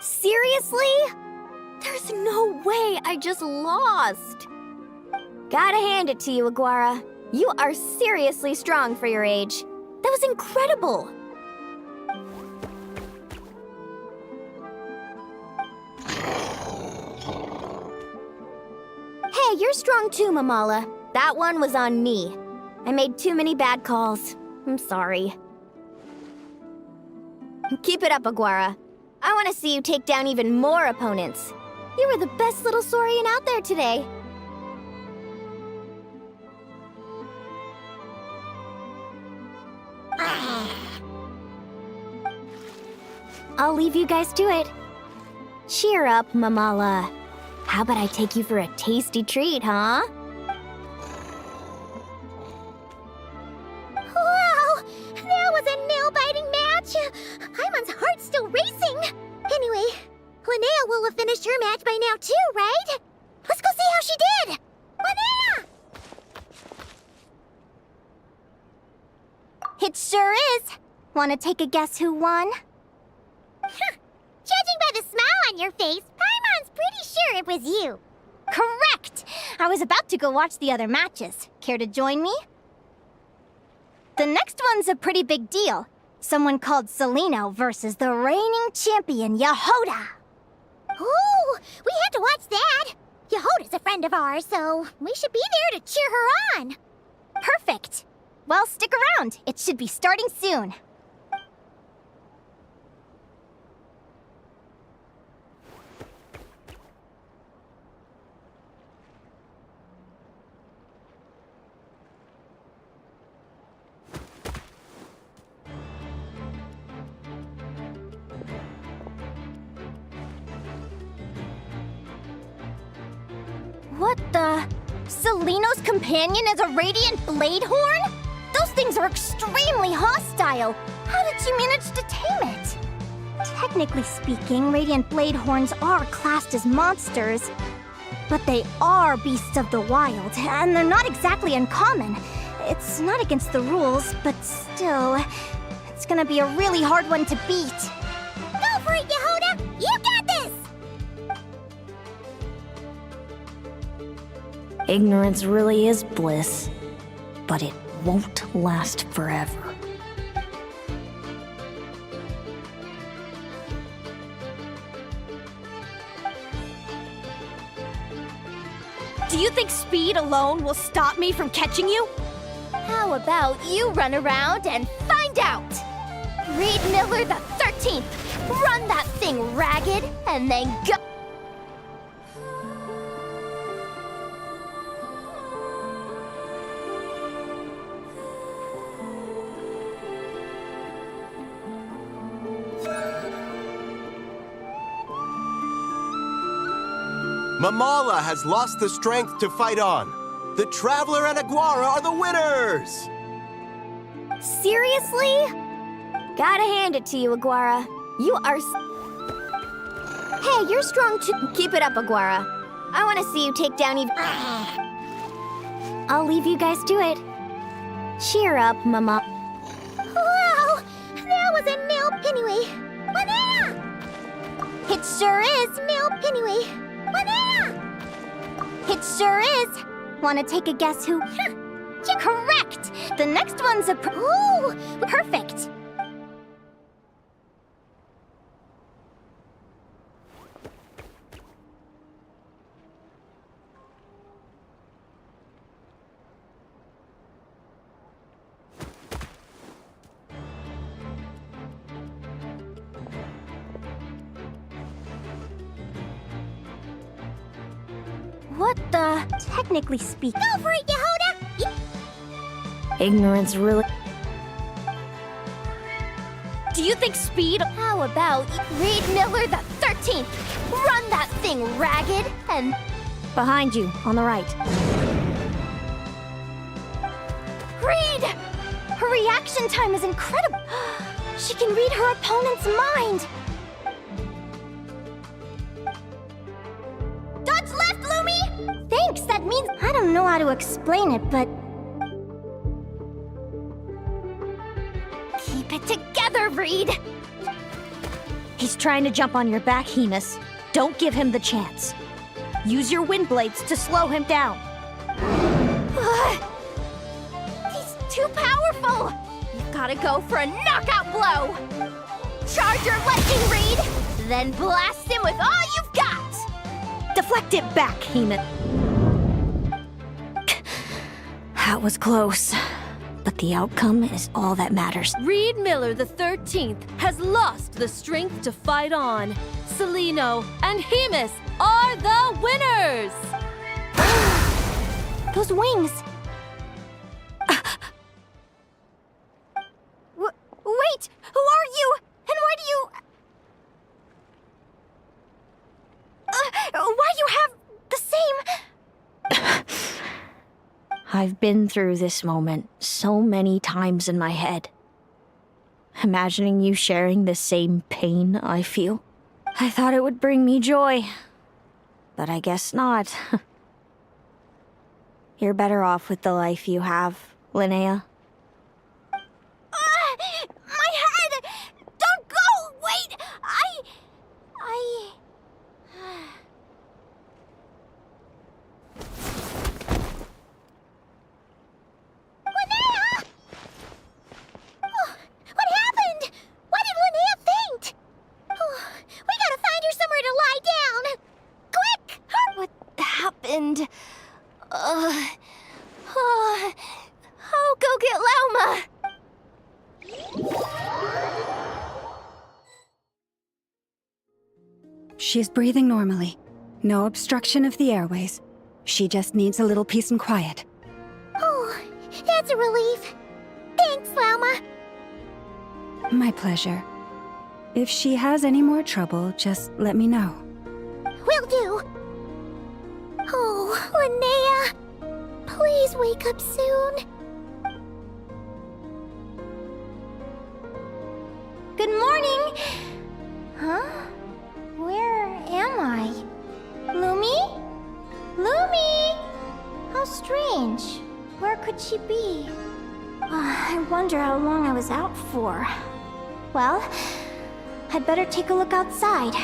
Seriously? There's no way I just lost. Gotta hand it to you, Aguara. You are seriously strong for your age. That was incredible. Hey, you're strong too, Mamala. That one was on me. I made too many bad calls. I'm sorry. Keep it up, Aguara. I want to see you take down even more opponents. You were the best little Saurian out there today. I'll leave you guys to it. Cheer up, Mamala. How about I take you for a tasty treat, huh? Wow! That was a nail-biting match! Paimon's heart's still racing! Anyway, Linnea will have finished her match by now too, right? Let's go see how she did! Linnea! It sure is. Want to take a guess who won? Judging by the smile on your face, Paimon's pretty sure it was you. Correct! I was about to go watch the other matches. Care to join me? The next one's a pretty big deal. Someone called Seleno versus the reigning champion, Yehoda. Ooh, we have to watch that. Yehoda's a friend of ours, so we should be there to cheer her on. Perfect. Well, stick around. It should be starting soon. What the? Seleno's companion is a radiant blade horn? Those things are extremely hostile. How did you manage to tame it? Technically speaking, radiant blade horns are classed as monsters. But they are beasts of the wild, and they're not exactly uncommon. It's not against the rules, but still, it's gonna be a really hard one to beat. Go for it, Yehoda! You got this! Ignorance really is bliss, but it won't last forever. Do you think speed alone will stop me from catching you? How about you run around and find out? Reed Miller the 13th! Run that thing ragged, and then go! Mamala has lost the strength to fight on. The Traveler and Aguara are the winners! Seriously? Gotta hand it to you, Aguara. You are Hey, you're strong too. Keep it up, Aguara. I want to see you take down even... I'll leave you guys to it. Cheer up, Mama. Wow! That was a nail... Anyway, Linnea! It sure is. Nail... Anyway, Linnea! It sure is. Want to take a guess who... Correct! The next one's a... Ooh! Perfect! What the? Technically speaking... Go for it, Yehoda! Ignorance really... Do you think speed... How about Reed Miller the 13th? Run that thing ragged, and... Behind you, on the right. Reed! Her reaction time is incredible. She can read her opponent's mind. Dodge left, Lumi! Thanks, that means... I don't know how to explain it, but... Keep it together, Reed! He's trying to jump on your back, Hemus. Don't give him the chance. Use your wind blades to slow him down. He's too powerful! You've gotta go for a knockout blow! Charge your lightning reed, then blast him with all you've got! Deflect it back, Hemus. That was close. But the outcome is all that matters. Reed Miller the 13th has lost the strength to fight on. Celino and Hemus are the winners! Those wings! Wait! Who are you? And why do you have the same... I've been through this moment so many times in my head. Imagining you sharing the same pain I feel. I thought it would bring me joy. But I guess not. You're better off with the life you have, Linnea. My head! Don't go! Wait! Linnea! Oh, what happened? Why did Linnea faint? Oh, we gotta find her somewhere to lie down. Quick! What happened? I'll go get Lauma! She's breathing normally. No obstruction of the airways. She just needs a little peace and quiet. Oh, that's a relief. Thanks, Lauma. My pleasure. If she has any more trouble, just let me know. Will do. Oh, Linnea. Please wake up soon. Good morning! Huh? Where am I? Lumi? Lumi! How strange. Where could she be? I wonder how long I was out for. Well, I'd better take a look outside.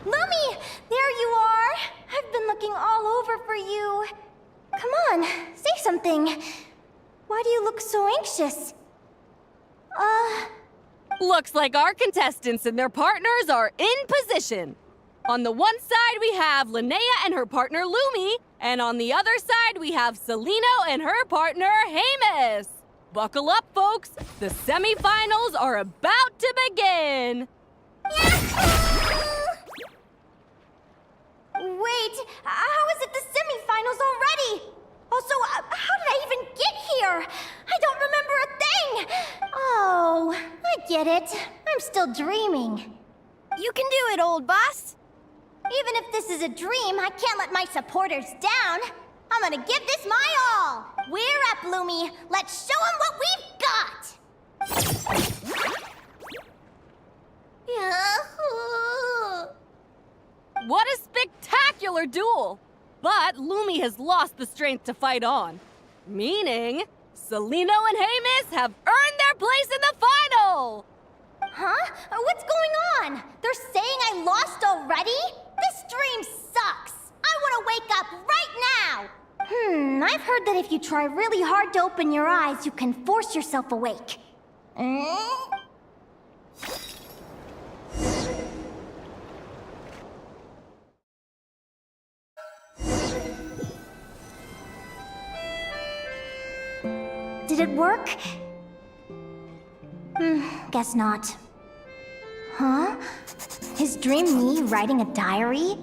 Lumi! There you are! I've been looking all over for you. Come on, say something. Why do you look so anxious? Looks like our contestants and their partners are in position. On the one side, we have Linnea and her partner Lumi, and on the other side, we have Celino and her partner Hemus. Buckle up, folks. The semifinals are about to begin. Wait, how is it the semifinals already? Also, how did I even get here? I don't remember a thing! Oh, I get it. I'm still dreaming. You can do it, old boss. Even if this is a dream, I can't let my supporters down. I'm gonna give this my all. We're up, Lumi. Let's show them what we've got. Yahoo! What a spectacular duel! But Lumi has lost the strength to fight on. Meaning, Celino and Hemus have earned their place in the final! Huh? What's going on? They're saying I lost already? This dream sucks. I want to wake up right now. I've heard that if you try really hard to open your eyes, you can force yourself awake. Did it work? Guess not. Huh? Is Dream me writing a diary?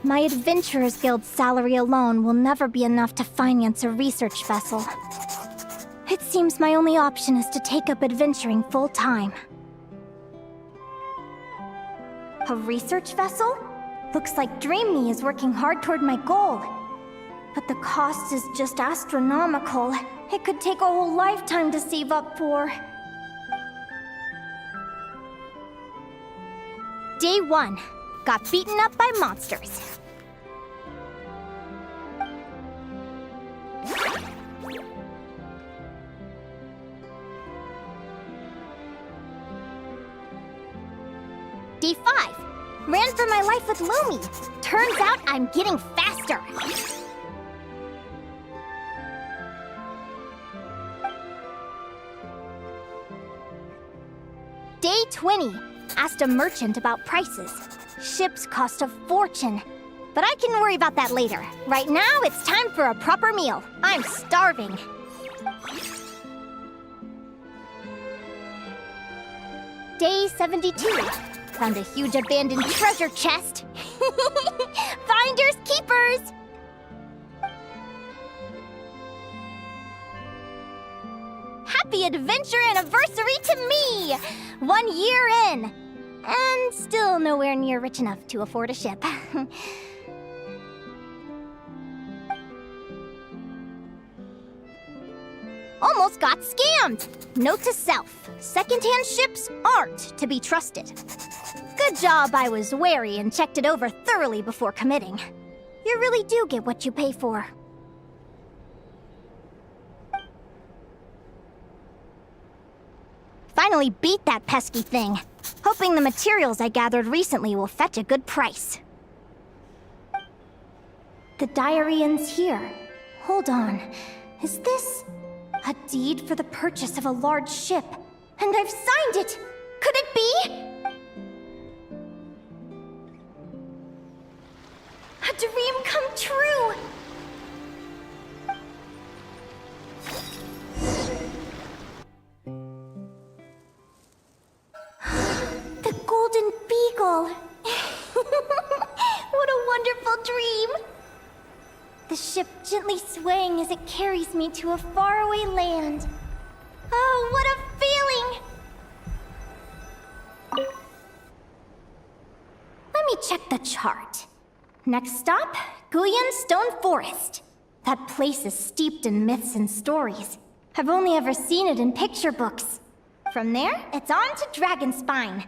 My Adventurers Guild salary alone will never be enough to finance a research vessel. It seems my only option is to take up adventuring full-time. A research vessel? Looks like Dream Me is working hard toward my goal. But the cost is just astronomical. It could take a whole lifetime to save up for. Day 1. Got beaten up by monsters. Day 5. Ran for my life with Lumi. Turns out I'm getting faster. Day 20. Asked a merchant about prices. Ships cost a fortune. But I can worry about that later. Right now, it's time for a proper meal. I'm starving. Day 72. Found a huge abandoned treasure chest. Finders keepers! Happy adventure anniversary to me! 1 year in. And still nowhere near rich enough to afford a ship. Almost got scammed! Note to self, secondhand ships aren't to be trusted. Good job I was wary and checked it over thoroughly before committing. You really do get what you pay for. Finally beat that pesky thing. Hoping the materials I gathered recently will fetch a good price. The diary ends here. Hold on. Is this a deed for the purchase of a large ship? And I've signed it! Could it be? A dream come true! The Golden Beagle! What a wonderful dream! The ship gently swaying as it carries me to a faraway land. Oh, what a feeling! Let me check the chart. Next stop, Guyan Stone Forest. That place is steeped in myths and stories. I've only ever seen it in picture books. From there, it's on to Dragonspine.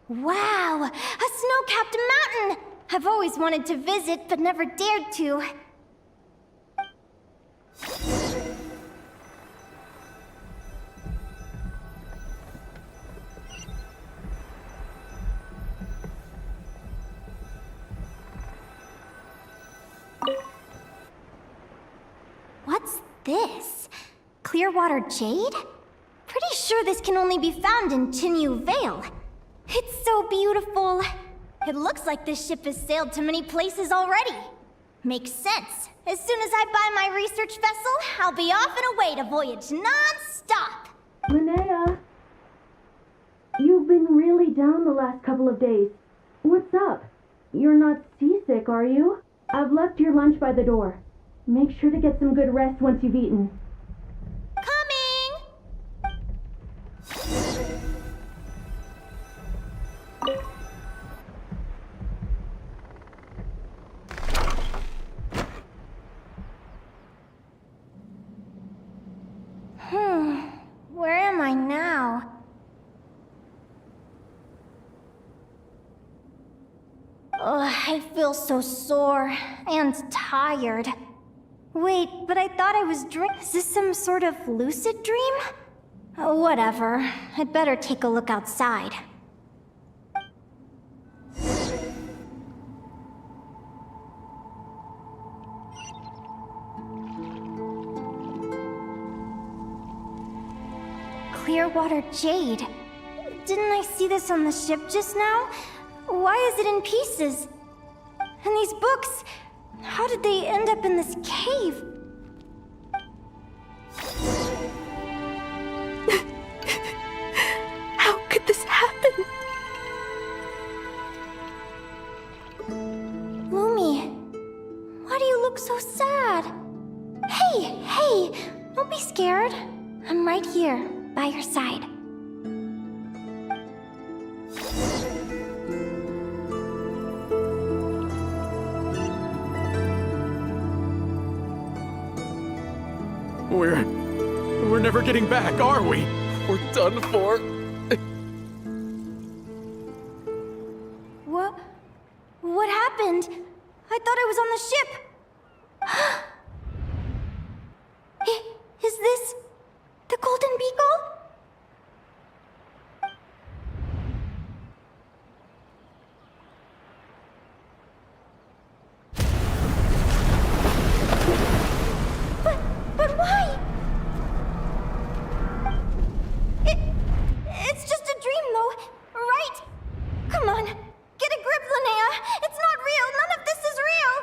Wow, a snow-capped mountain! I've always wanted to visit, but never dared to. What's this? Clearwater jade? Pretty sure this can only be found in Chinyu Vale. It's so beautiful. It looks like this ship has sailed to many places already. Makes sense. As soon as I buy my research vessel, I'll be off and away to voyage non-stop. Linnea, you've been really down the last couple of days. What's up? You're not seasick, are you? I've left your lunch by the door. Make sure to get some good rest once you've eaten. Coming! Where am I now? I feel so sore and tired. Wait, but I thought I was Is this some sort of lucid dream? Whatever. I'd better take a look outside. Clearwater jade. Didn't I see this on the ship just now? Why is it in pieces? And these books, how did they end up in this cave? How could this happen? Lumi, why do you look so sad? Hey, don't be scared. I'm right here, by your side. We're never getting back, are we? We're done for. What happened? I thought I was on the ship. Is this the Golden Beagle? But why? It's just a dream, though, right? Come on, get a grip, Linnea. It's not real. None of this is real.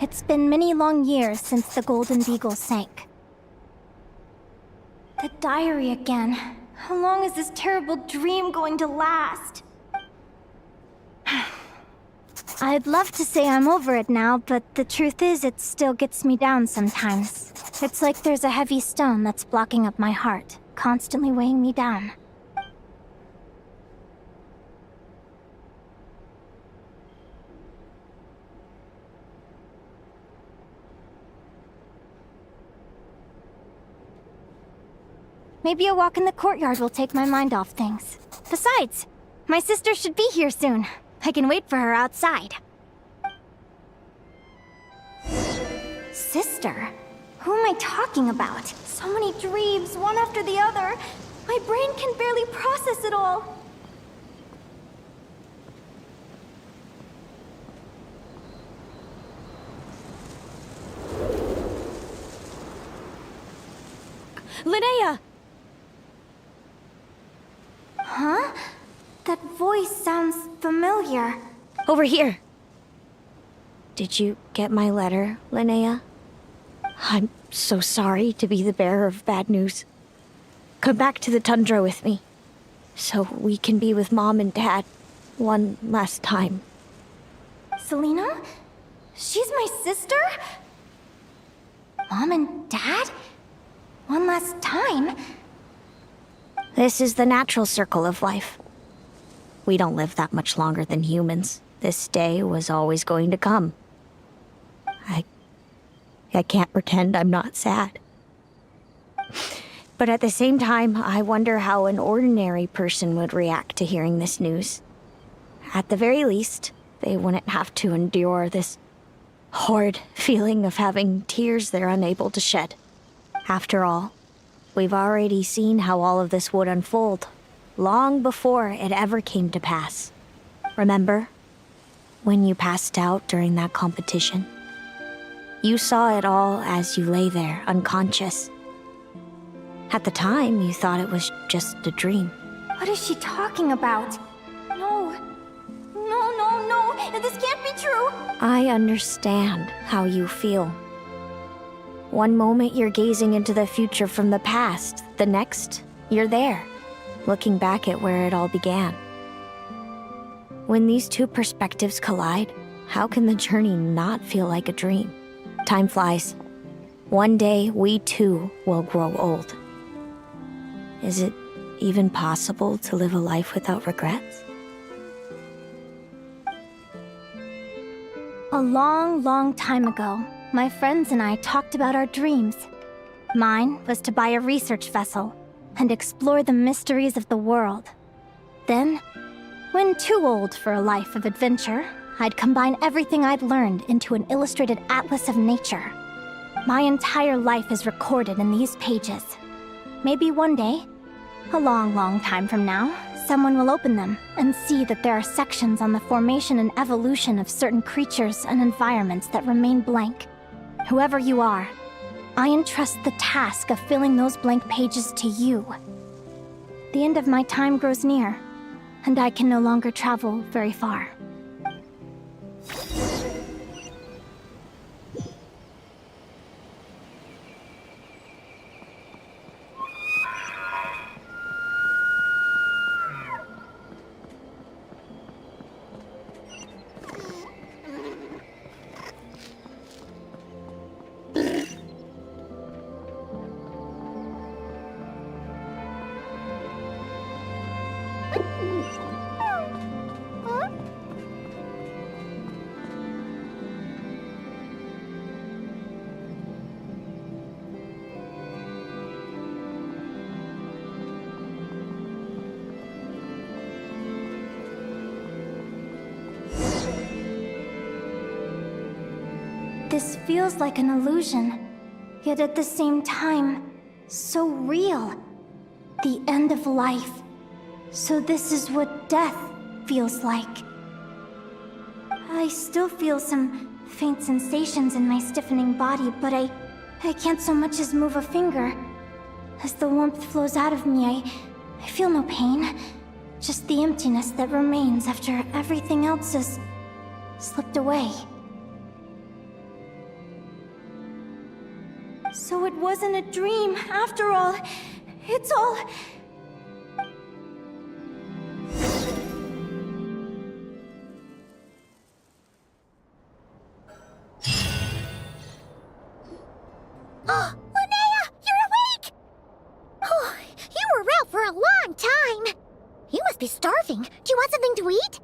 It's been many long years since the Golden Beagle sank. The diary again. How long is this terrible dream going to last? I'd love to say I'm over it now, but the truth is it still gets me down sometimes. It's like there's a heavy stone that's blocking up my heart, constantly weighing me down. Maybe a walk in the courtyard will take my mind off things. Besides, my sister should be here soon. I can wait for her outside. Sister? Who am I talking about? So many dreams, one after the other. My brain can barely process it all. Linnea! Huh? That voice sounds familiar. Over here. Did you get my letter, Linnea? I'm so sorry to be the bearer of bad news. Come back to the tundra with me, so we can be with Mom and Dad one last time. Selena? She's my sister? Mom and Dad? One last time? This is the natural circle of life. We don't live that much longer than humans. This day was always going to come. I can't pretend I'm not sad. But at the same time, I wonder how an ordinary person would react to hearing this news. At the very least, they wouldn't have to endure this horrid feeling of having tears they're unable to shed. After all, we've already seen how all of this would unfold, long before it ever came to pass. Remember, when you passed out during that competition? You saw it all as you lay there, unconscious. At the time, you thought it was just a dream. What is she talking about? No. This can't be true. I understand how you feel. One moment you're gazing into the future from the past, the next, you're there, looking back at where it all began. When these two perspectives collide, how can the journey not feel like a dream? Time flies. One day, we too will grow old. Is it even possible to live a life without regrets? A long, long time ago, my friends and I talked about our dreams. Mine was to buy a research vessel and explore the mysteries of the world. Then, when too old for a life of adventure, I'd combine everything I'd learned into an illustrated atlas of nature. My entire life is recorded in these pages. Maybe one day, a long, long time from now, someone will open them and see that there are sections on the formation and evolution of certain creatures and environments that remain blank. Whoever you are, I entrust the task of filling those blank pages to you. The end of my time grows near, and I can no longer travel very far. This feels like an illusion, yet at the same time, so real. The end of life. So this is what death feels like. I still feel some faint sensations in my stiffening body, but I can't so much as move a finger. As the warmth flows out of me, I feel no pain. Just the emptiness that remains after everything else has slipped away. So it wasn't a dream, after all. It's all... Oh, Linnea, you're awake! Oh, you were out for a long time. You must be starving. Do you want something to eat?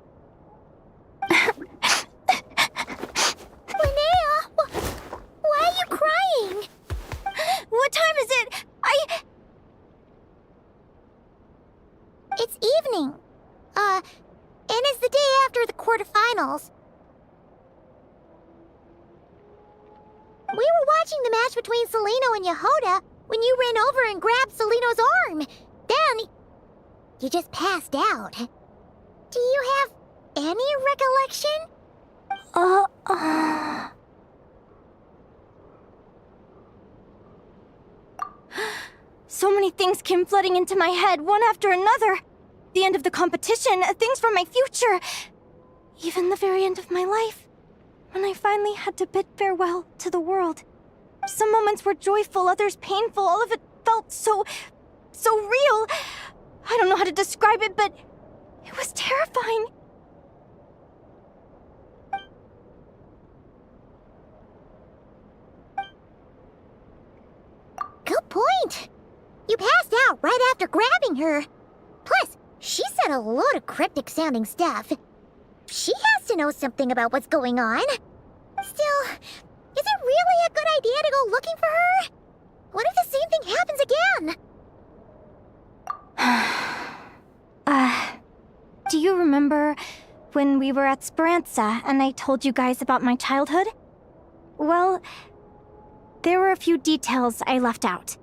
Linnea, why are you crying? What time is it? It's evening. And it's the day after the quarterfinals. We were watching the match between Celino and Yehoda when you ran over and grabbed Celino's arm. Then, you just passed out. Do you have any recollection? So many things came flooding into my head, one after another. The end of the competition, things from my future. Even the very end of my life. When I finally had to bid farewell to the world. Some moments were joyful, others painful. All of it felt so real. I don't know how to describe it, but it was terrifying. Good point. You passed out right after grabbing her. Plus, she said a load of cryptic-sounding stuff. She has to know something about what's going on. Still, is it really a good idea to go looking for her? What if the same thing happens again? Do you remember when we were at Speranza and I told you guys about my childhood? Well, there were a few details I left out.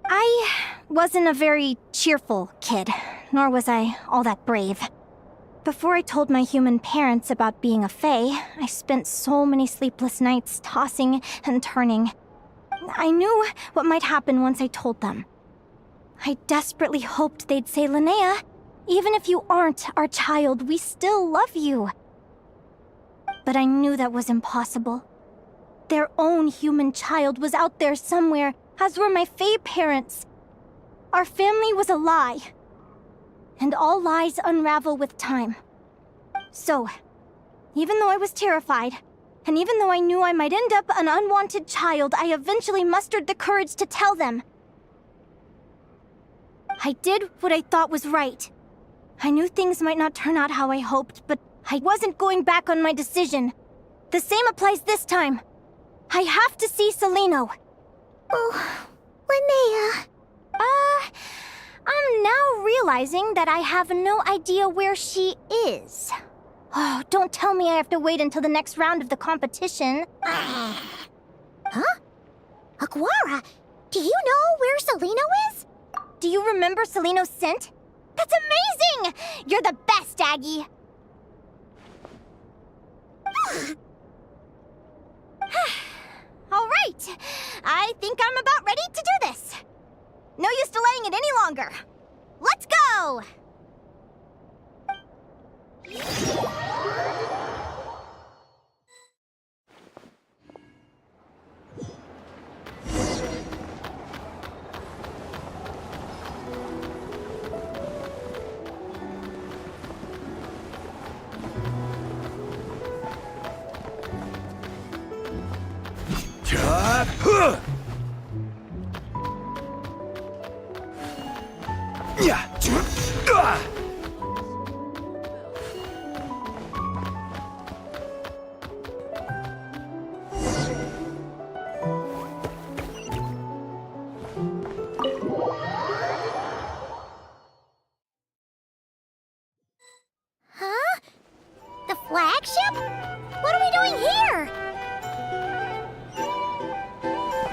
I wasn't a very cheerful kid, nor was I all that brave. Before I told my human parents about being a fae, I spent so many sleepless nights tossing and turning. I knew what might happen once I told them. I desperately hoped they'd say, Linnea, even if you aren't our child, we still love you. But I knew that was impossible. Their own human child was out there somewhere, as were my fae parents. Our family was a lie. And all lies unravel with time. So, even though I was terrified, and even though I knew I might end up an unwanted child, I eventually mustered the courage to tell them. I did what I thought was right. I knew things might not turn out how I hoped, but I wasn't going back on my decision. The same applies this time. I have to see Celino. Oh, Linnea. I'm now realizing that I have no idea where she is. Oh, don't tell me I have to wait until the next round of the competition. Huh? Aguara, do you know where Celino is? Do you remember Celino's scent? That's amazing! You're the best, Aggie! All right, I think I'm about ready to do this. No use delaying it any longer. Let's go!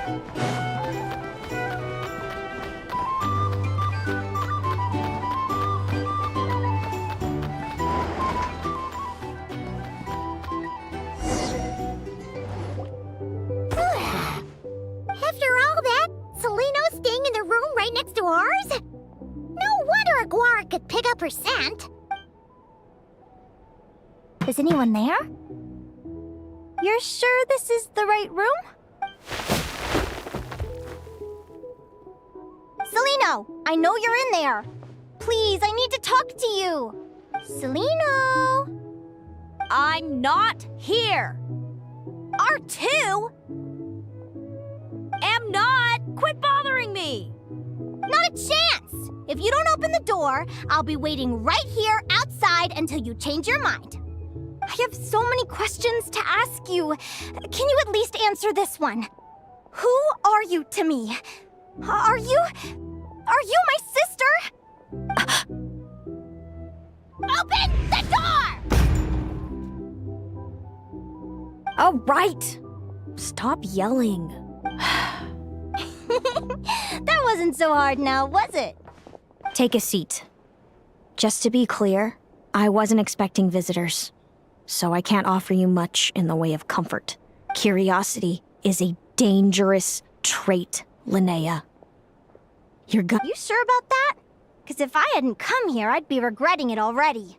After all that, Seleno's staying in the room right next to ours? No wonder Aguara could pick up her scent. Is anyone there? You're sure this is the right room? Seleno, I know you're in there. Please, I need to talk to you. Seleno! I'm not here. R2? Am not. Quit bothering me. Not a chance! If you don't open the door, I'll be waiting right here outside until you change your mind. I have so many questions to ask you. Can you at least answer this one? Who are you to me? Are you my sister? Open the door! All right. Stop yelling. That wasn't so hard now, was it? Take a seat. Just to be clear, I wasn't expecting visitors, so I can't offer you much in the way of comfort. Curiosity is a dangerous trait, Linnea. You sure about that? Because if I hadn't come here, I'd be regretting it already.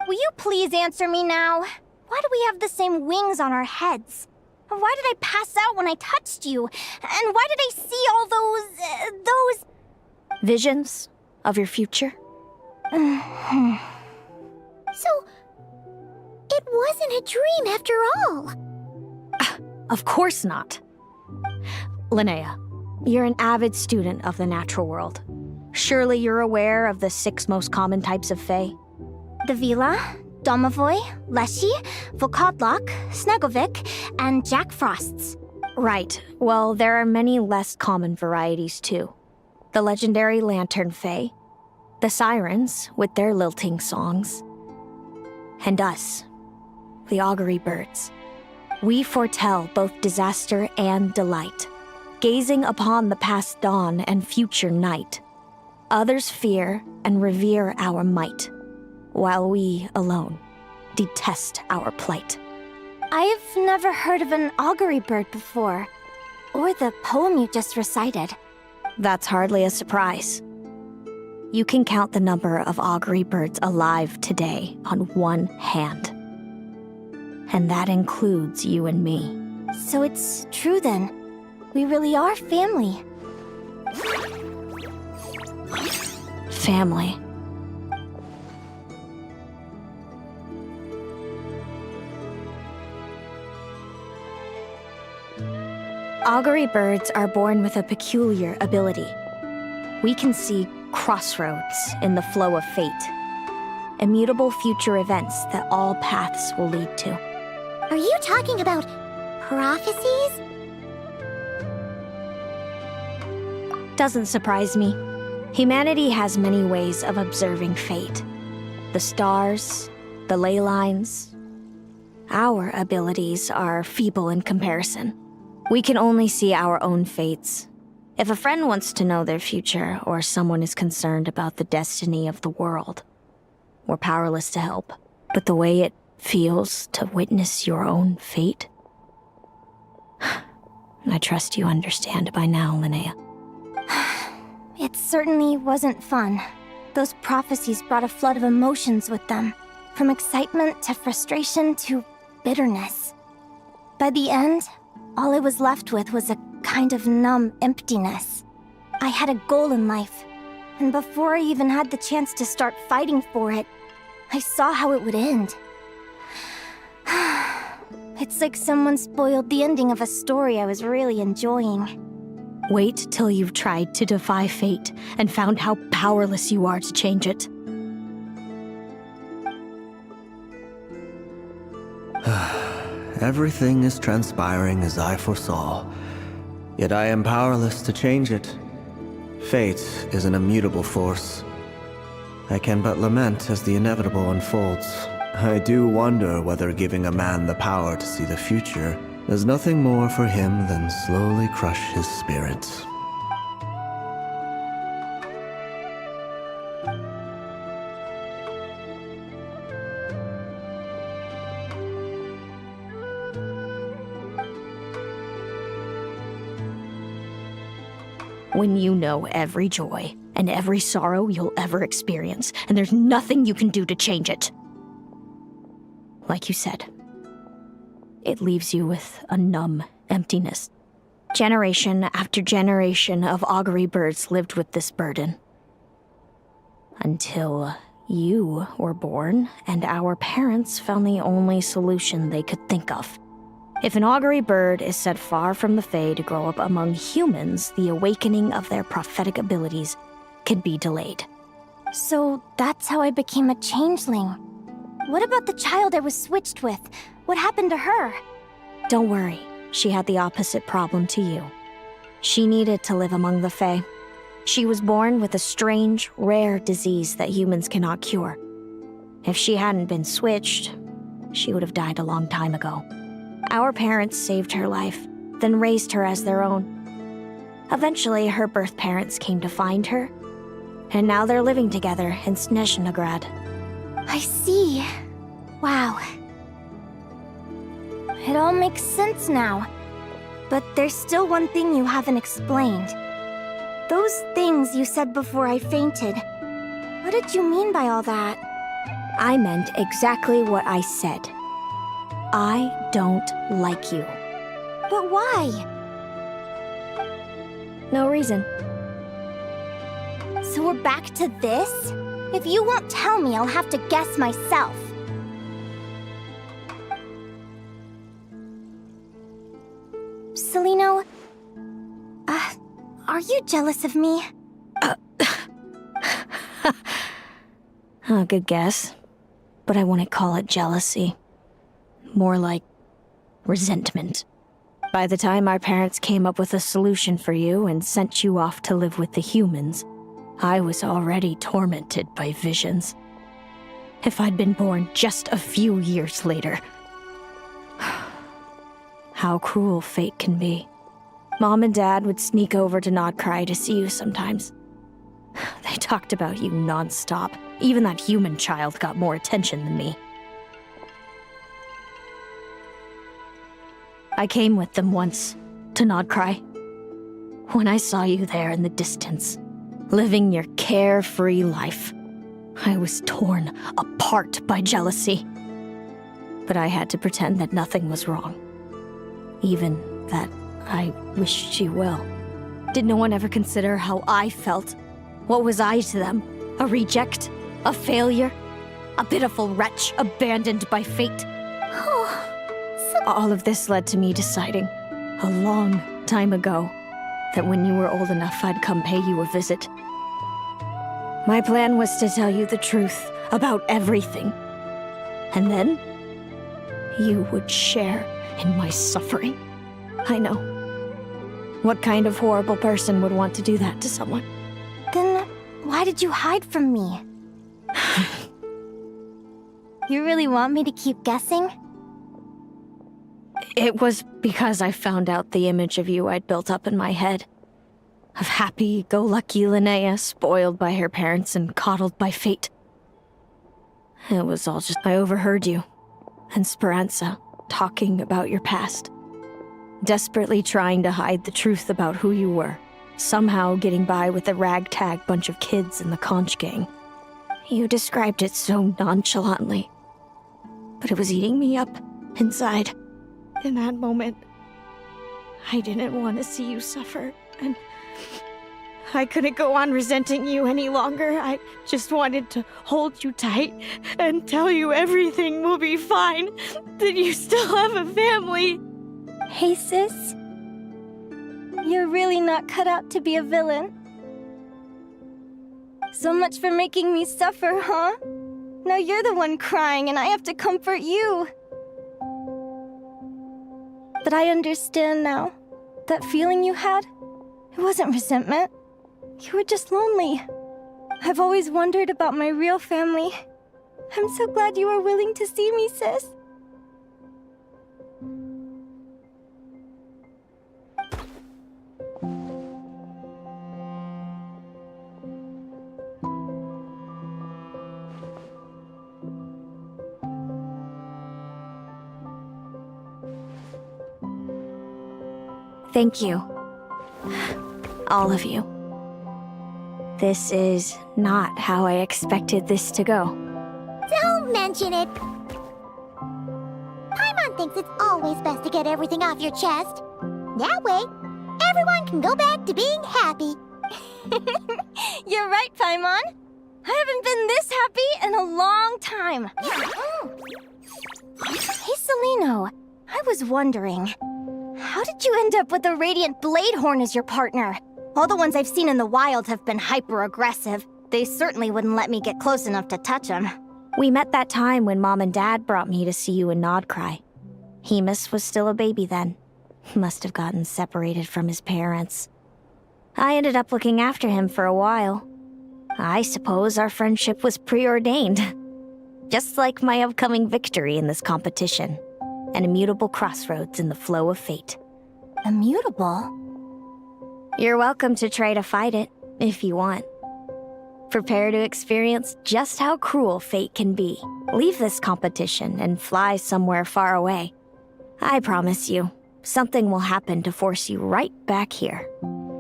Will you please answer me now? Why do we have the same wings on our heads? Why did I pass out when I touched you? And why did I see all those... Visions of your future? So, it wasn't a dream after all. Of course not. Linnea, you're an avid student of the natural world. Surely you're aware of the 6 most common types of Fae? The Vila, Domovoy, Leshy, Volkodlok, Snegovic, and Jack Frosts. Right. Well, there are many less common varieties, too. The legendary Lantern Fae, the Sirens with their lilting songs, and us, the Augury Birds. We foretell both disaster and delight, gazing upon the past dawn and future night. Others fear and revere our might, while we alone detest our plight. I've never heard of an augury bird before, or the poem you just recited. That's hardly a surprise. You can count the number of augury birds alive today on one hand. And that includes you and me. So it's true then. We really are family. Family. Augury birds are born with a peculiar ability. We can see crossroads in the flow of fate, immutable future events that all paths will lead to. Are you talking about prophecies? Doesn't surprise me. Humanity has many ways of observing fate. The stars, the ley lines. Our abilities are feeble in comparison. We can only see our own fates. If a friend wants to know their future, or someone is concerned about the destiny of the world, we're powerless to help. But the way it feels to witness your own fate, I trust you understand by now, Linnea. It certainly wasn't fun. Those prophecies brought a flood of emotions with them, from excitement to frustration to bitterness. By the end, all I was left with was a kind of numb emptiness. I had a goal in life, and before I even had the chance to start fighting for it, I saw how it would end. It's like someone spoiled the ending of a story I was really enjoying. Wait till you've tried to defy fate and found how powerless you are to change it. Everything is transpiring as I foresaw, yet I am powerless to change it. Fate is an immutable force. I can but lament as the inevitable unfolds. I do wonder whether giving a man the power to see the future There's nothing more for him than slowly crush his spirit. When you know every joy and every sorrow you'll ever experience, and there's nothing you can do to change it. Like you said, it leaves you with a numb emptiness. Generation after generation of augury birds lived with this burden. Until you were born, and our parents found the only solution they could think of. If an augury bird is set far from the Fae to grow up among humans, the awakening of their prophetic abilities can be delayed. So that's how I became a changeling. What about the child I was switched with? What happened to her? Don't worry, she had the opposite problem to you. She needed to live among the Fae. She was born with a strange, rare disease that humans cannot cure. If she hadn't been switched, she would have died a long time ago. Our parents saved her life, then raised her as their own. Eventually, her birth parents came to find her, and now they're living together in Snezhnegrad. I see. Wow. It all makes sense now. But there's still one thing you haven't explained. Those things you said before I fainted. What did you mean by all that? I meant exactly what I said. I don't like you. But why? No reason. So we're back to this? If you won't tell me, I'll have to guess myself. Celino, are you jealous of me? Good guess. But I wouldn't call it jealousy. More like resentment. By the time our parents came up with a solution for you and sent you off to live with the humans, I was already tormented by visions. If I'd been born just a few years later. How cruel fate can be. Mom and Dad would sneak over to Nodcry to see you sometimes. They talked about you non-stop. Even that human child got more attention than me. I came with them once, to Nodcry. When I saw you there in the distance, living your carefree life, I was torn apart by jealousy. But I had to pretend that nothing was wrong. Even that I wished you well. Did no one ever consider how I felt? What was I to them? A reject? A failure? A pitiful wretch abandoned by fate? All of this led to me deciding, a long time ago, that when you were old enough, I'd come pay you a visit. My plan was to tell you the truth about everything. And then, you would share in my suffering. I know. What kind of horrible person would want to do that to someone? Then why did you hide from me? You really want me to keep guessing? It was because I found out the image of you I'd built up in my head. Of happy-go-lucky Linnea, spoiled by her parents and coddled by fate. It was all just I overheard you, and Speranza, talking about your past. Desperately trying to hide the truth about who you were. Somehow getting by with a ragtag bunch of kids in the conch gang. You described it so nonchalantly. But it was eating me up, inside. In that moment, I didn't want to see you suffer, and I couldn't go on resenting you any longer. I just wanted to hold you tight and tell you everything will be fine, that you still have a family. Hey, sis. You're really not cut out to be a villain. So much for making me suffer, huh? Now you're the one crying and I have to comfort you. But I understand now. That feeling you had, it wasn't resentment. You were just lonely. I've always wondered about my real family. I'm so glad you were willing to see me, sis. Thank you. All of you. This is not how I expected this to go. Don't mention it. Paimon thinks it's always best to get everything off your chest. That way, everyone can go back to being happy. You're right, Paimon. I haven't been this happy in a long time. Hey, Celino, I was wondering, how did you end up with a Radiant Bladehorn as your partner? All the ones I've seen in the wild have been hyper-aggressive. They certainly wouldn't let me get close enough to touch them. We met that time when Mom and Dad brought me to see you in Nodcry. Hemus was still a baby then. Must have gotten separated from his parents. I ended up looking after him for a while. I suppose our friendship was preordained. Just like my upcoming victory in this competition. An immutable crossroads in the flow of fate. Immutable? You're welcome to try to fight it, if you want. Prepare to experience just how cruel fate can be. Leave this competition and fly somewhere far away. I promise you, something will happen to force you right back here.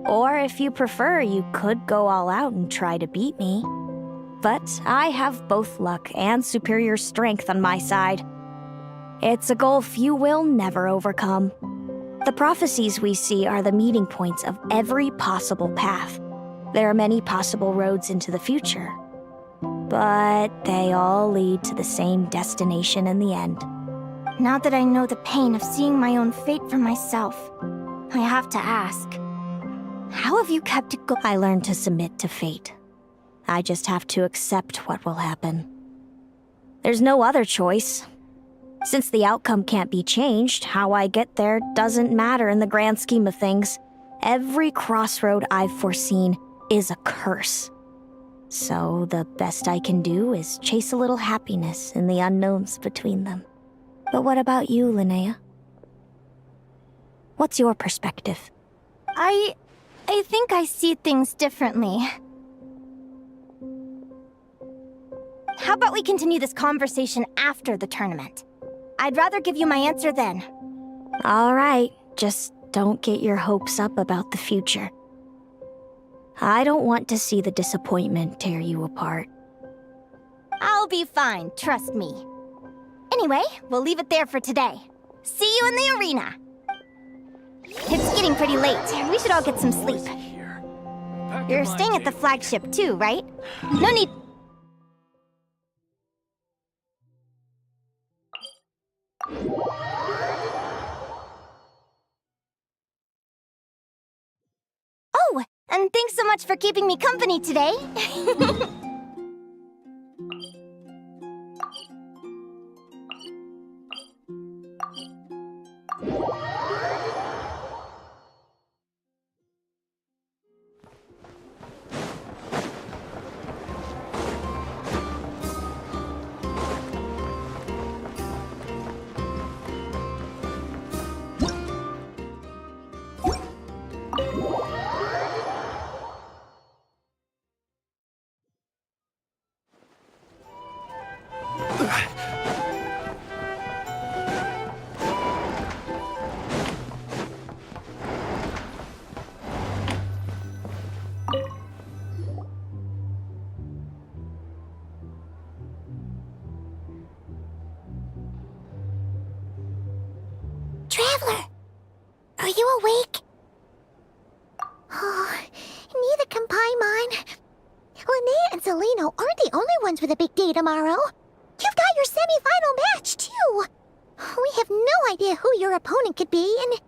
Or if you prefer, you could go all out and try to beat me. But I have both luck and superior strength on my side. It's a goal few will never overcome. The prophecies we see are the meeting points of every possible path. There are many possible roads into the future. But they all lead to the same destination in the end. Now that I know the pain of seeing my own fate for myself, I have to ask, how have you kept it going? I learned to submit to fate. I just have to accept what will happen. There's no other choice. Since the outcome can't be changed, how I get there doesn't matter in the grand scheme of things. Every crossroad I've foreseen is a curse. So the best I can do is chase a little happiness in the unknowns between them. But what about you, Linnea? What's your perspective? I think I see things differently. How about we continue this conversation after the tournament? I'd rather give you my answer then. All right, just don't get your hopes up about the future. I don't want to see the disappointment tear you apart. I'll be fine, trust me. Anyway, we'll leave it there for today. See you in the arena. It's getting pretty late. We should all get some sleep. You're staying at the flagship too, right? No need... Oh, and thanks so much for keeping me company today. Traveler! Are you awake? Oh, neither can Paimon. Linnea and Celino aren't the only ones with a big day tomorrow. You've got your semi-final match, too. We have no idea who your opponent could be, and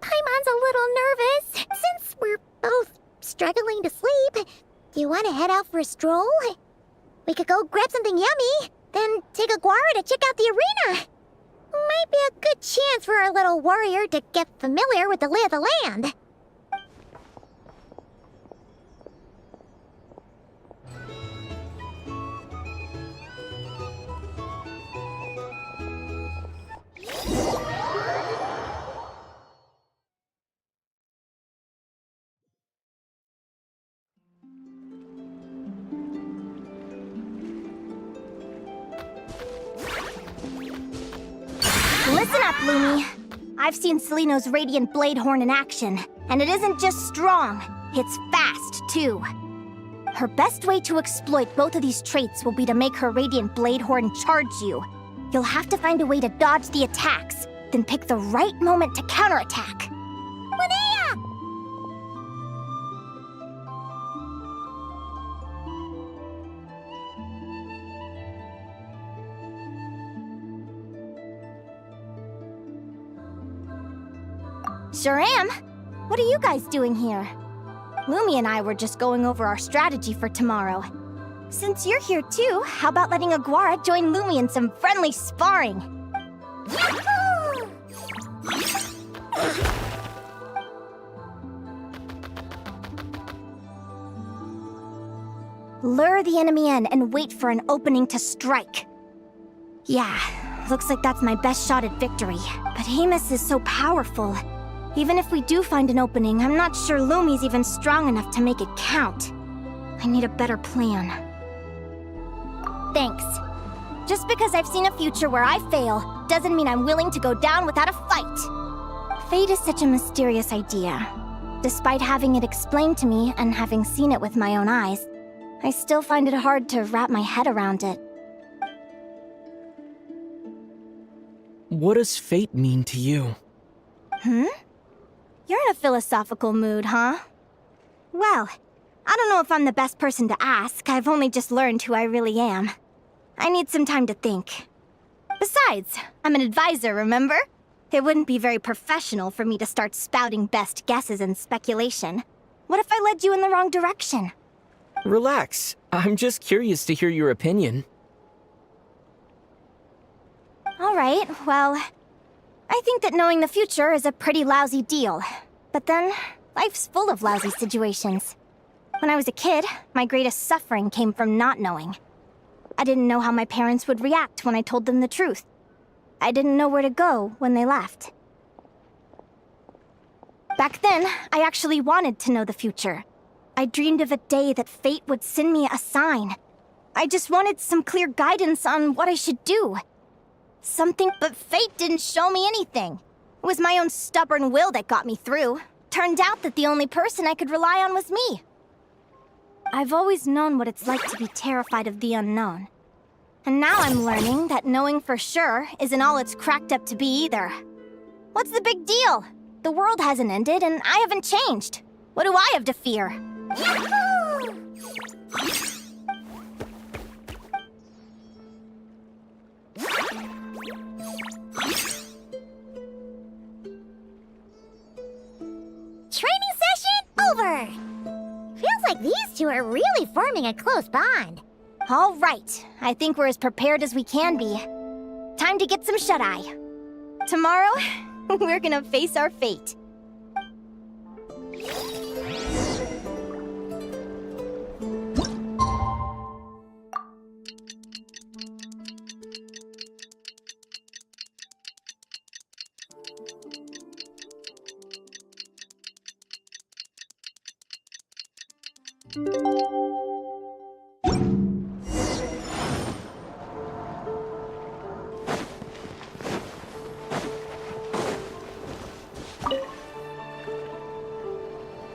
Paimon's a little nervous. Since we're both struggling to sleep, do you want to head out for a stroll? We could go grab something yummy, then take a guara to check out the arena. Might be a good chance for our little warrior to get familiar with the lay of the land. Listen up, Lumi. I've seen Seleno's Radiant Blade Horn in action, and it isn't just strong, it's fast, too. Her best way to exploit both of these traits will be to make her Radiant Blade Horn charge you. You'll have to find a way to dodge the attacks, then pick the right moment to counterattack. Linnea! Sure am. What are you guys doing here? Lumi and I were just going over our strategy for tomorrow. Since you're here too, how about letting Aguara join Lumi in some friendly sparring? Yahoo! Lure the enemy in and wait for an opening to strike. Yeah, looks like that's my best shot at victory. But Amos is so powerful. Even if we do find an opening, I'm not sure Lumi's even strong enough to make it count. I need a better plan. Thanks. Just because I've seen a future where I fail, doesn't mean I'm willing to go down without a fight. Fate is such a mysterious idea. Despite having it explained to me and having seen it with my own eyes, I still find it hard to wrap my head around it. What does fate mean to you? You're in a philosophical mood, huh? Well, I don't know if I'm the best person to ask. I've only just learned who I really am. I need some time to think. Besides, I'm an advisor, remember? It wouldn't be very professional for me to start spouting best guesses and speculation. What if I led you in the wrong direction? Relax. I'm just curious to hear your opinion. All right, well, I think that knowing the future is a pretty lousy deal. But then, life's full of lousy situations. When I was a kid, my greatest suffering came from not knowing. I didn't know how my parents would react when I told them the truth. I didn't know where to go when they left. Back then, I actually wanted to know the future. I dreamed of a day that fate would send me a sign. I just wanted some clear guidance on what I should do. Something, but fate didn't show me anything. It was my own stubborn will that got me through. Turned out that the only person I could rely on was me. I've always known what it's like to be terrified of the unknown. And now I'm learning that knowing for sure isn't all it's cracked up to be either. What's the big deal? The world hasn't ended and I haven't changed. What do I have to fear? Yahoo! Training session over! Feels like these two are really forming a close bond. All right, I think we're as prepared as we can be. Time to get some shut-eye. Tomorrow, we're gonna face our fate.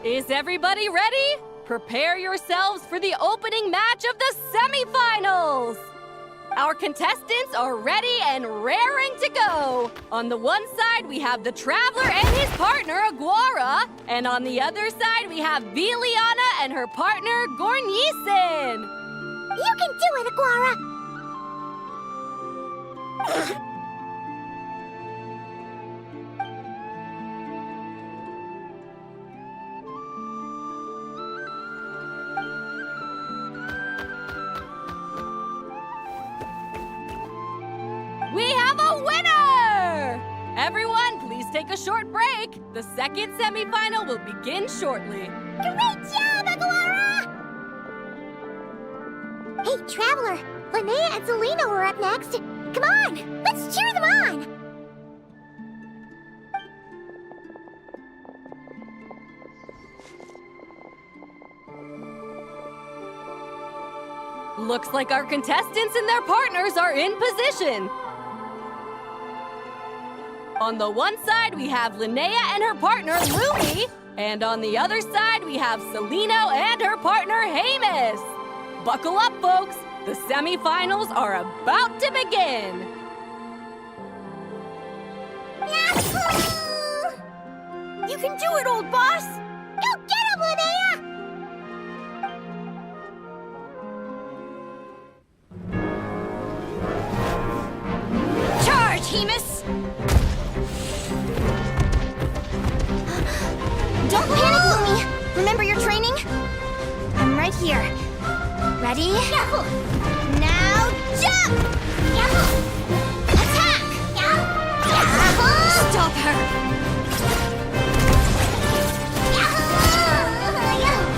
Is everybody ready? Prepare yourselves for the opening match of the semifinals! Our contestants are ready and raring to go! On the one side, we have the Traveler and his partner, Aguara. And on the other side, we have Viliana and her partner, Gornisen. You can do it, Aguara! We have a winner! Everyone, please take a short break. The second semifinal will begin shortly. Great job, Aguara! Hey, Traveler, Linnea and Selena are up next. Come on, let's cheer them on! Looks like our contestants and their partners are in position. On the one side, we have Linnea and her partner, Lumi. And on the other side, we have Celino and her partner, Hamus. Buckle up, folks. The semifinals are about to begin. You can do it, old boss! Go get him, Linnea! Charge, Hemus! Don't panic, Lumi! Remember your training? I'm right here. Ready? Yahoo! Now jump! Yahoo! Attack! Yahoo! Stop her! Yahoo! Yahoo! Yahoo!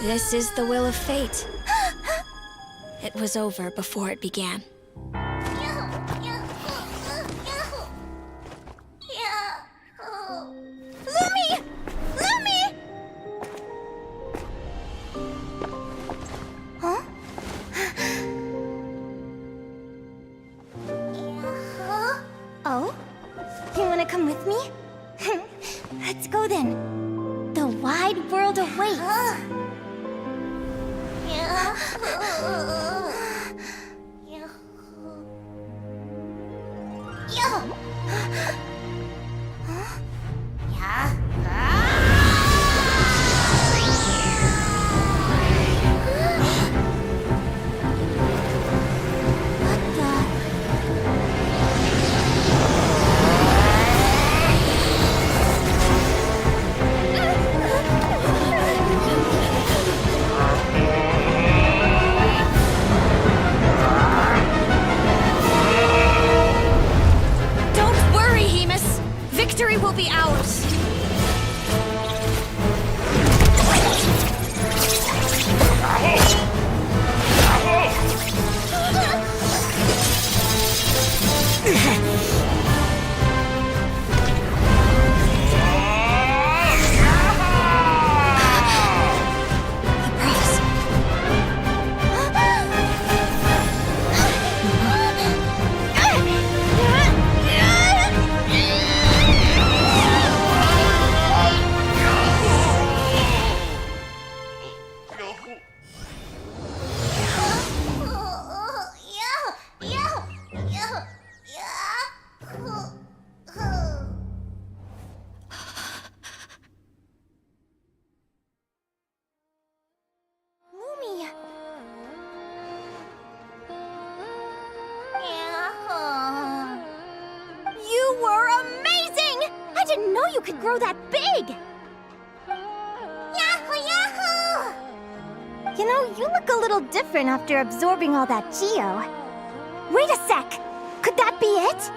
This is the will of fate. It was over before it began. Lumi! Lumi! Huh? Oh? You wanna come with me? Let's go then. The wide world awaits. Don't worry, Hemus! Victory will be ours! You were amazing! I didn't know you could grow that big! Yahoo! Yahoo! You know, you look a little different after absorbing all that geo. Wait a sec! Could that be it?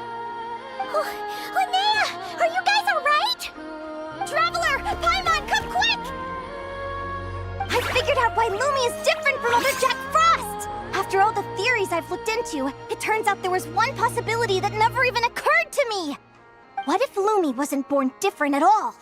Oh, Linnea! Are you guys alright? Traveler! Paimon, come quick! I figured out why Lumi is different from other Jack Frost! After all the theories I've looked into, it turns out there was one possibility that never even occurred to me! What if Lumi wasn't born different at all?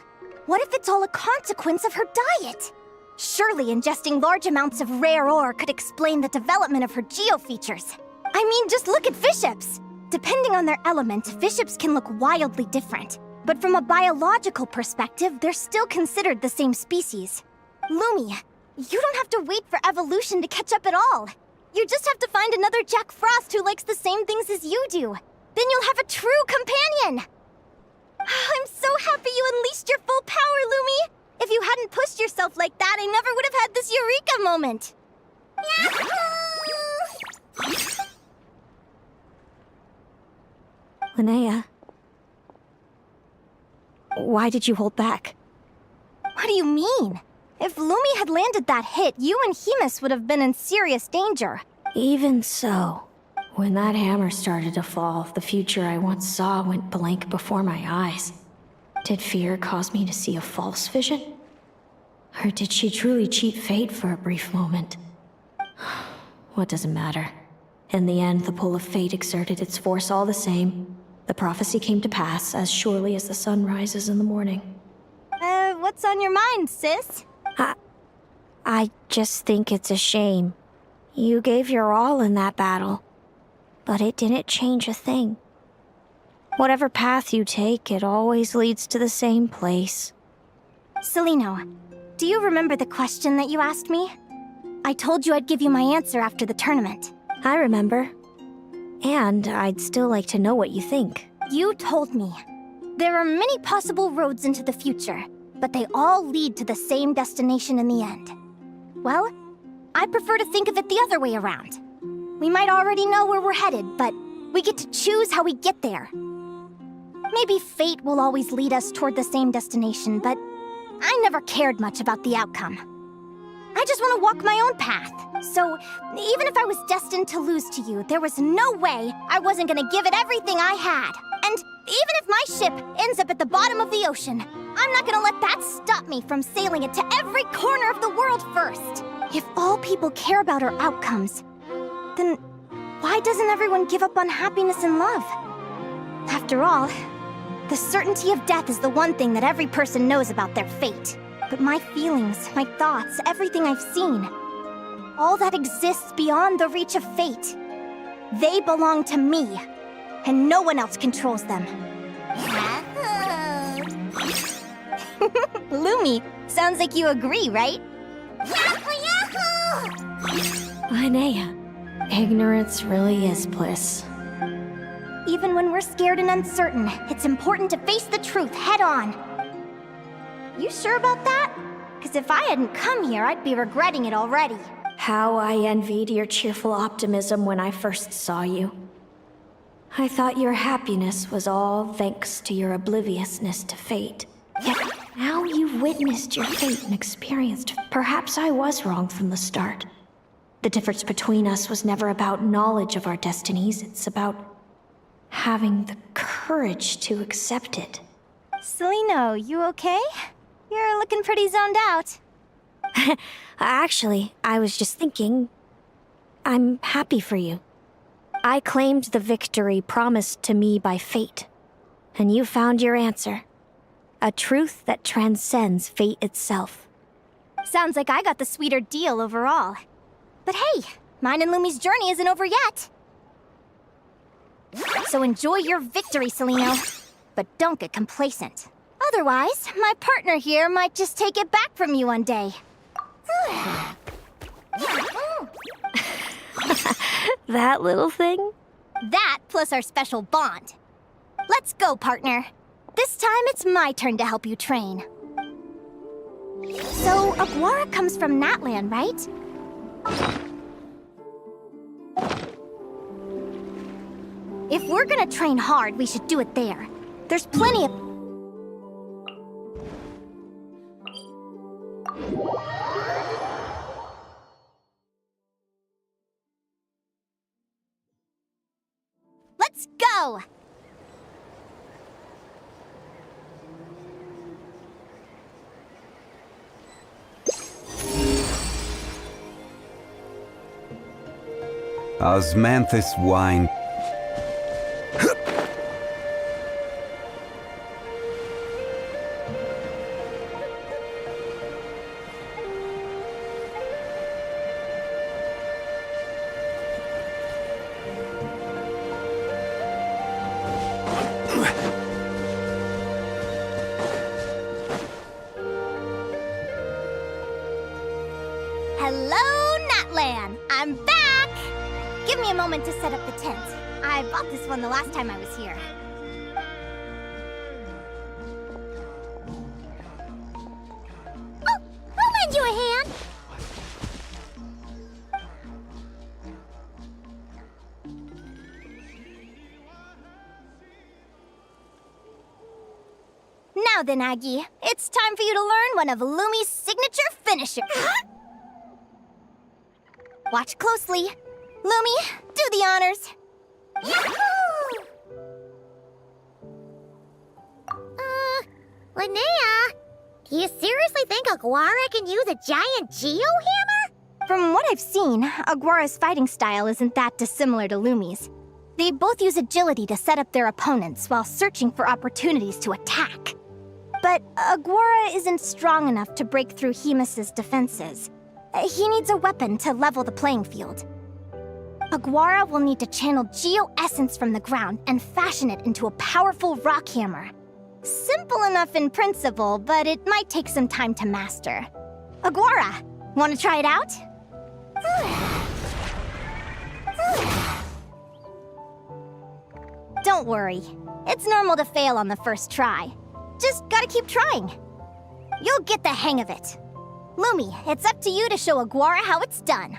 What if it's all a consequence of her diet? Surely ingesting large amounts of rare ore could explain the development of her geo-features. I mean, just look at fiships! Depending on their element, fiships can look wildly different. But from a biological perspective, they're still considered the same species. Lumi, you don't have to wait for evolution to catch up at all. You just have to find another Jack Frost who likes the same things as you do. Then you'll have a true companion! I'm so happy you unleashed your full power, Lumi! If you hadn't pushed yourself like that, I never would have had this eureka moment! Linnea. Why did you hold back? What do you mean? If Lumi had landed that hit, you and Hemus would have been in serious danger. Even so, when that hammer started to fall, the future I once saw went blank before my eyes. Did fear cause me to see a false vision? Or did she truly cheat fate for a brief moment? What does it matter? In the end, the pull of fate exerted its force all the same. The prophecy came to pass as surely as the sun rises in the morning. What's on your mind, sis? I just think it's a shame. You gave your all in that battle, but it didn't change a thing. Whatever path you take, it always leads to the same place. Celino, do you remember the question that you asked me? I told you I'd give you my answer after the tournament. I remember. And I'd still like to know what you think. You told me. There are many possible roads into the future, but they all lead to the same destination in the end. Well, I prefer to think of it the other way around. We might already know where we're headed, but we get to choose how we get there. Maybe fate will always lead us toward the same destination, but I never cared much about the outcome. I just want to walk my own path. So, even if I was destined to lose to you, there was no way I wasn't gonna give it everything I had. And even if my ship ends up at the bottom of the ocean, I'm not gonna let that stop me from sailing it to every corner of the world first. If all people care about are outcomes, then why doesn't everyone give up on happiness and love? After all, the certainty of death is the one thing that every person knows about their fate. But my feelings, my thoughts, everything I've seen, all that exists beyond the reach of fate. They belong to me, and no one else controls them. Lumi, sounds like you agree, right? Linnea, ignorance really is bliss. Even when we're scared and uncertain, it's important to face the truth head on. You sure about that? Because if I hadn't come here, I'd be regretting it already. How I envied your cheerful optimism when I first saw you. I thought your happiness was all thanks to your obliviousness to fate. Yet now you've witnessed your fate and experienced. Perhaps I was wrong from the start. The difference between us was never about knowledge of our destinies. It's about having the courage to accept it. Celino, you okay? You're looking pretty zoned out. Actually, I was just thinking, I'm happy for you. I claimed the victory promised to me by fate, and you found your answer. A truth that transcends fate itself. Sounds like I got the sweeter deal overall. But hey, mine and Lumi's journey isn't over yet. So enjoy your victory, Celino. But don't get complacent. Otherwise, my partner here might just take it back from you one day. That little thing? That plus our special bond. Let's go, partner. This time it's my turn to help you train. So, Aguara comes from Natland, right? If we're gonna train hard, we should do it there. There's plenty of... Let's go! Osmanthus wine. Hello, Natlan! I'm back! Give me a moment to set up the tent. I bought this one the last time I was here. Oh, I'll lend you a hand. Now then, Aggie, it's time for you to learn one of Lumi's signature finishers. Watch closely. Lumi, do the honors. Yahoo! Linnea, do you seriously think Aguara can use a giant geohammer? From what I've seen, Aguara's fighting style isn't that dissimilar to Lumi's. They both use agility to set up their opponents while searching for opportunities to attack. But Aguara isn't strong enough to break through Hemus's defenses. He needs a weapon to level the playing field. Aguara will need to channel Geo-Essence from the ground and fashion it into a powerful rock hammer. Simple enough in principle, but it might take some time to master. Aguara, want to try it out? Don't worry. It's normal to fail on the first try. Just gotta keep trying. You'll get the hang of it. Lumi, it's up to you to show Aguara how it's done.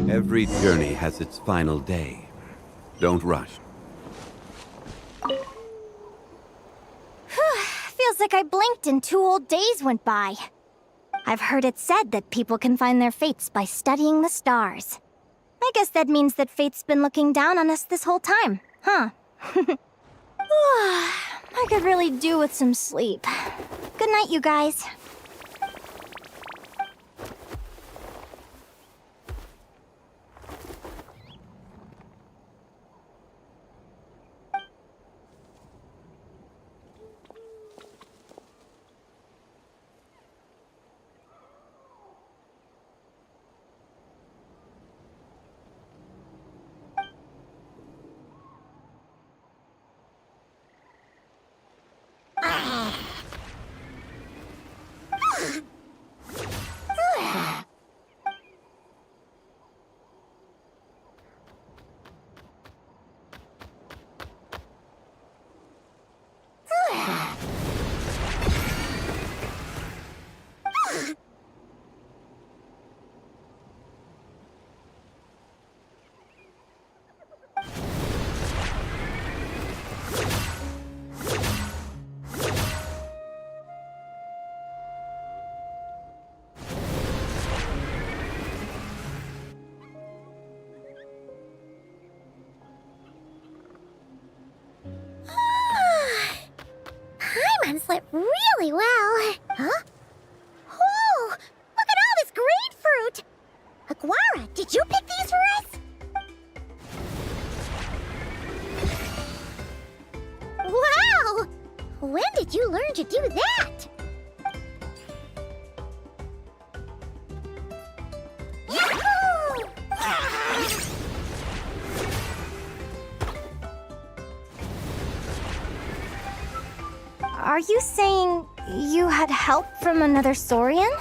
Every journey has its final day. Don't rush. Feels like I blinked and 2 whole days went by. I've heard it said that people can find their fates by studying the stars. I guess that means that fate's been looking down on us this whole time, huh? I could really do with some sleep. Good night, you guys. Paimon slept really well. Huh? Whoa! Look at all this grapefruit! Aguara, did you pick these for us? Wow! When did you learn to do that? Yahoo! Are you saying you had help from another Saurian?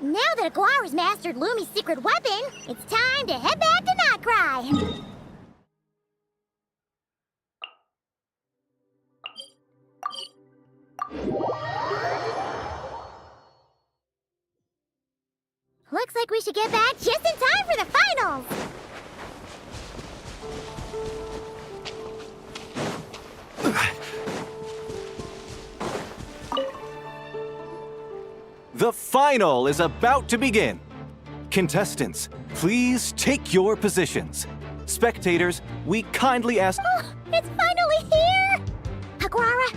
Now that Aguara's mastered Lumi's secret weapon, it's time to head back to Nightcry. Looks like we should get back just in time for the finals. The final is about to begin. Contestants, please take your positions. Spectators, we kindly ask... Oh, it's finally here! Aguara,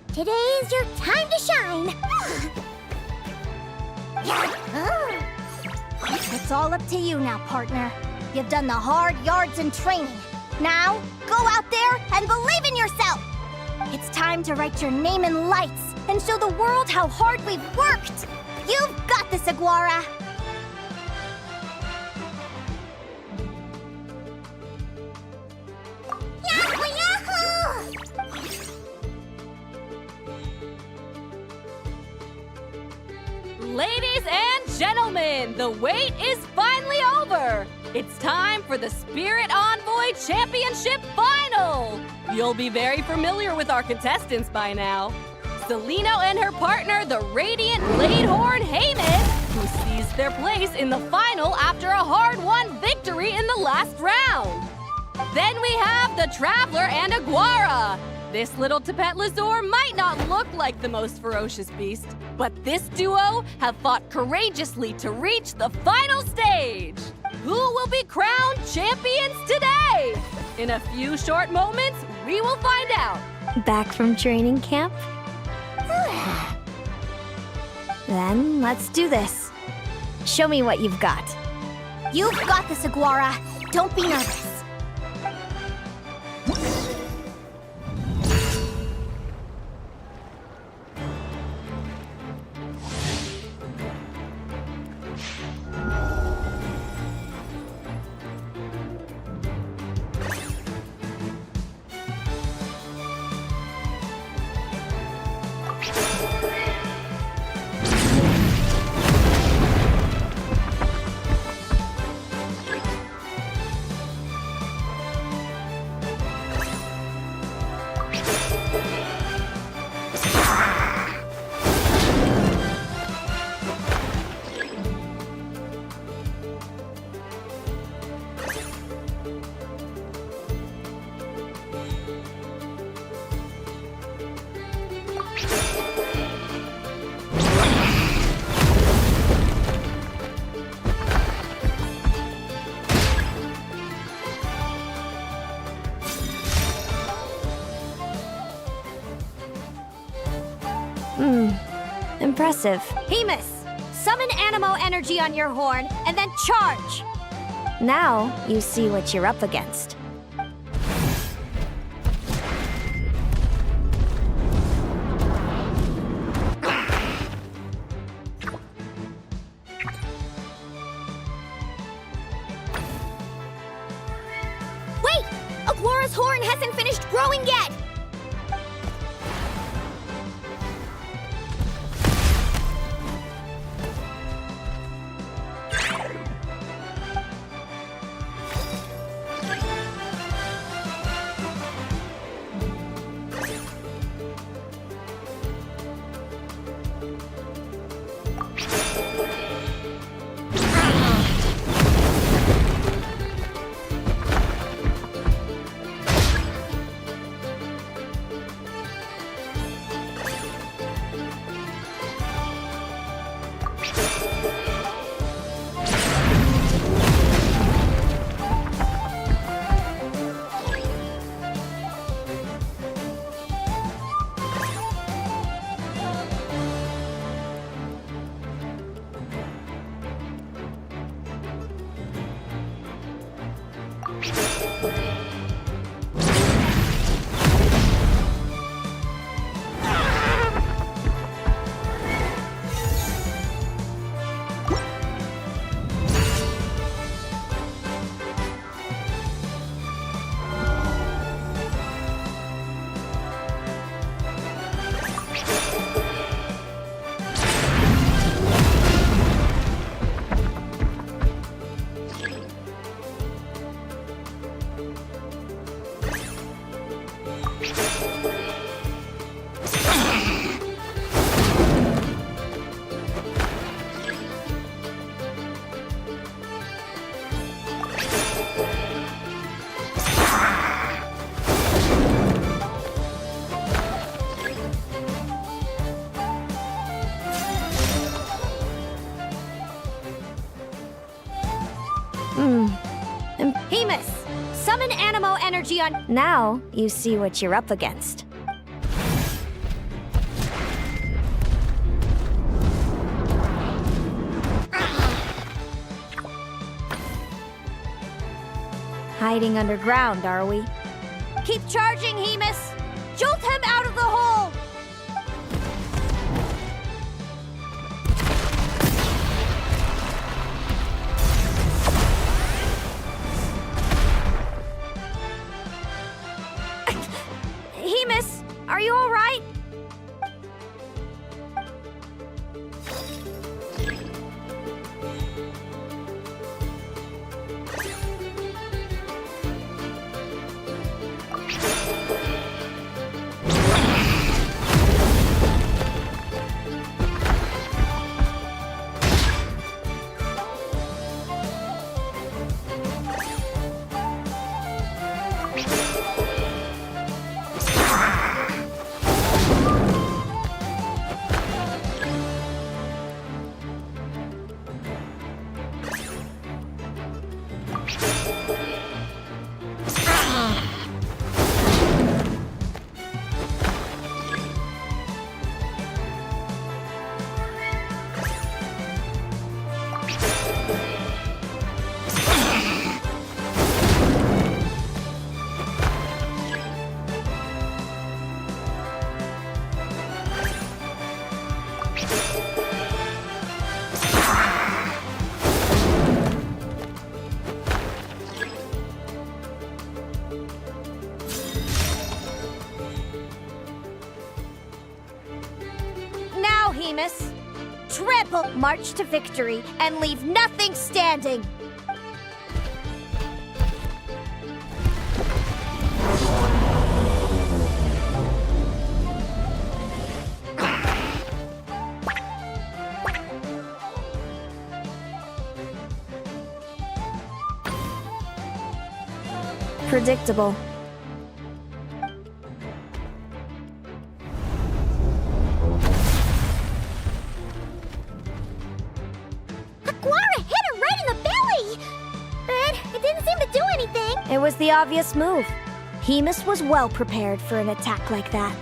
today's your time to shine. It's all up to you now, partner. You've done the hard yards in training. Now, go out there and believe in yourself! It's time to write your name in lights and show the world how hard we've worked! You've got this, Aguara! Ladies and gentlemen, the wait is finally over. It's time for the Spirit Envoy Championship Final. You'll be very familiar with our contestants by now. Celino and her partner, the Radiant Bladehorn Heyman, who seized their place in the final after a hard-won victory in the last round. Then we have the Traveler and Aguara. This little Tapet Lazur might not look like the most ferocious beast, but this duo have fought courageously to reach the final stage. Who will be crowned champions today? In a few short moments, we will find out. Back from training camp? Then let's do this. Show me what you've got. You've got this, Aguara. Don't be nervous. Impressive. Hemus, summon Animo energy on your horn and then charge! Now you see what you're up against. Wait! Aguara's horn hasn't finished growing yet! Hemus, summon Animo energy on... Now you see what you're up against. Hiding underground, are we? Keep charging, Hemus! Jolt him out of the hole! Hemus, are you all right? Hemus! Triple march to victory and leave nothing standing! Predictable. Aguara hit her right in the belly! But it didn't seem to do anything. It was the obvious move. Hemus was well prepared for an attack like that.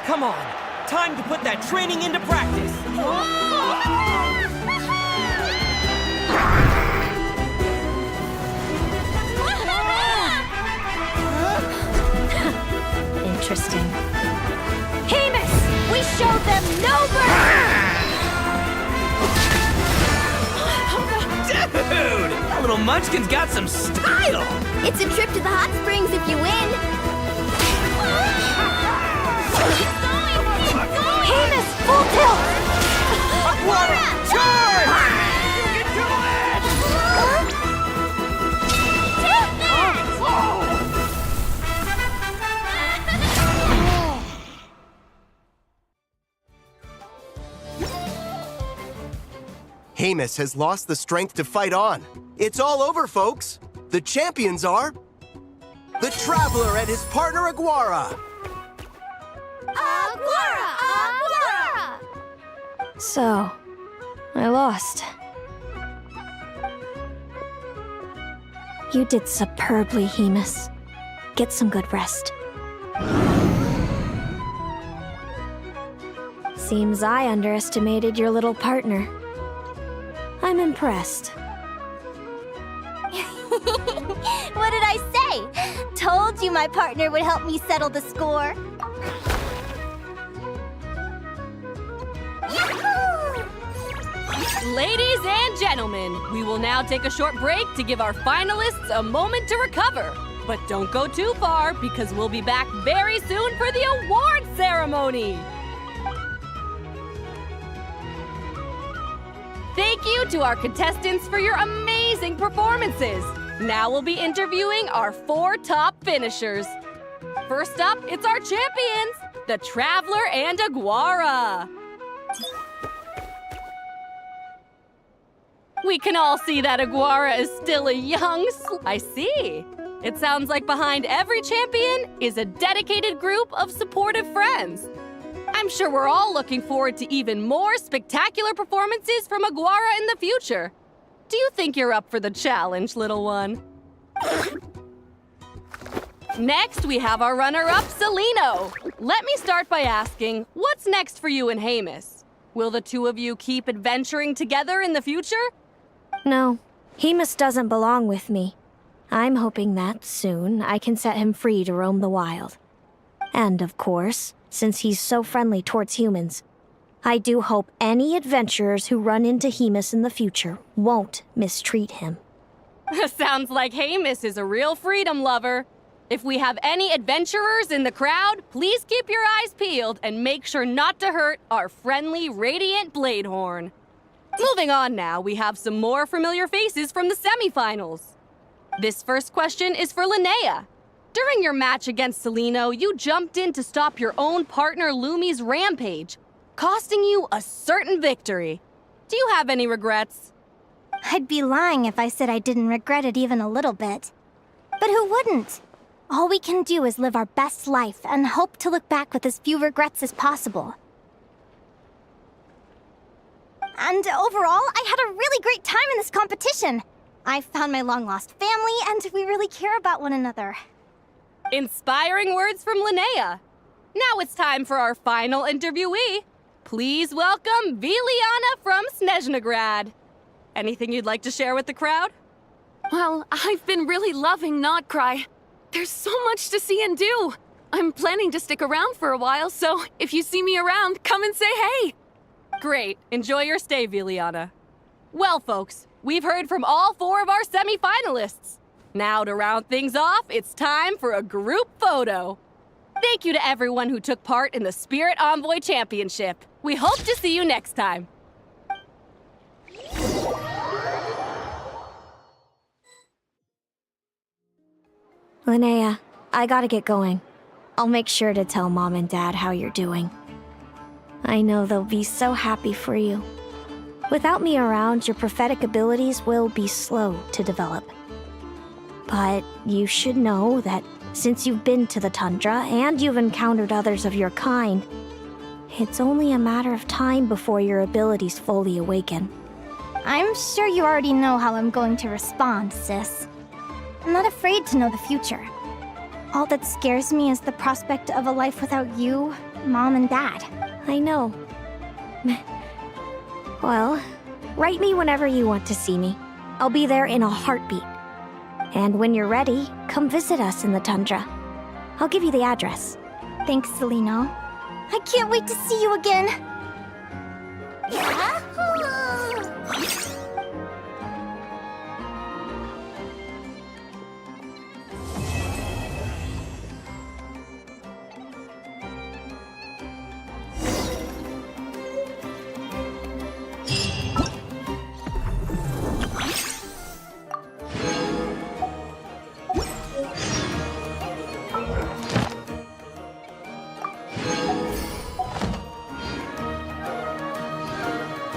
Come on, time to put that training into practice. Interesting. Hemus! We showed them no mercy! Dude, that little munchkin's got some style. It's a trip to the hot springs if you win! Hemus, full tilt! Aguara, charge! You can do it! Hemus has lost the strength to fight on. It's all over, folks. The champions are... the Traveler and his partner Aguara. Aguara! Aguara! So, I lost. You did superbly, Hemus. Get some good rest. Seems I underestimated your little partner. I'm impressed. What did I say? Told you my partner would help me settle the score. Ladies and gentlemen, we will now take a short break to give our finalists a moment to recover. But don't go too far, because we'll be back very soon for the award ceremony. Thank you to our contestants for your amazing performances. Now we'll be interviewing our 4 top finishers. First up, it's our champions, the Traveler and Aguara. We can all see that Aguara is still a young I see. It sounds like behind every champion is a dedicated group of supportive friends. I'm sure we're all looking forward to even more spectacular performances from Aguara in the future. Do you think you're up for the challenge, little one? Next, we have our runner-up, Celino. Let me start by asking, what's next for you and Hemus? Will the two of you keep adventuring together in the future? No, Hemus doesn't belong with me. I'm hoping that soon I can set him free to roam the wild. And of course, since he's so friendly towards humans, I do hope any adventurers who run into Hemus in the future won't mistreat him. Sounds like Hemus is a real freedom lover. If we have any adventurers in the crowd, please keep your eyes peeled and make sure not to hurt our friendly Radiant Bladehorn. Moving on now, we have some more familiar faces from the semifinals. This first question is for Linnea. During your match against Celino, you jumped in to stop your own partner Lumi's rampage, costing you a certain victory. Do you have any regrets? I'd be lying if I said I didn't regret it even a little bit. But who wouldn't? All we can do is live our best life and hope to look back with as few regrets as possible. And overall, I had a really great time in this competition. I found my long-lost family, and we really care about one another. Inspiring words from Linnea. Now it's time for our final interviewee. Please welcome Viliana from Snezhnegrad. Anything you'd like to share with the crowd? Well, I've been really loving Not Cry. There's so much to see and do. I'm planning to stick around for a while, so if you see me around, come and say hey. Great. Enjoy your stay, Viliana. Well, folks, we've heard from all 4 of our semi-finalists. Now, to round things off, it's time for a group photo. Thank you to everyone who took part in the Spirit Envoy Championship. We hope to see you next time. Linnea, I gotta get going. I'll make sure to tell Mom and Dad how you're doing. I know they'll be so happy for you. Without me around, your prophetic abilities will be slow to develop. But you should know that since you've been to the tundra and you've encountered others of your kind, it's only a matter of time before your abilities fully awaken. I'm sure you already know how I'm going to respond, sis. I'm not afraid to know the future. All that scares me is the prospect of a life without you, Mom, and Dad. I know. Well, write me whenever you want to see me. I'll be there in a heartbeat. And when you're ready, come visit us in the tundra. I'll give you the address. Thanks, Celino. I can't wait to see you again.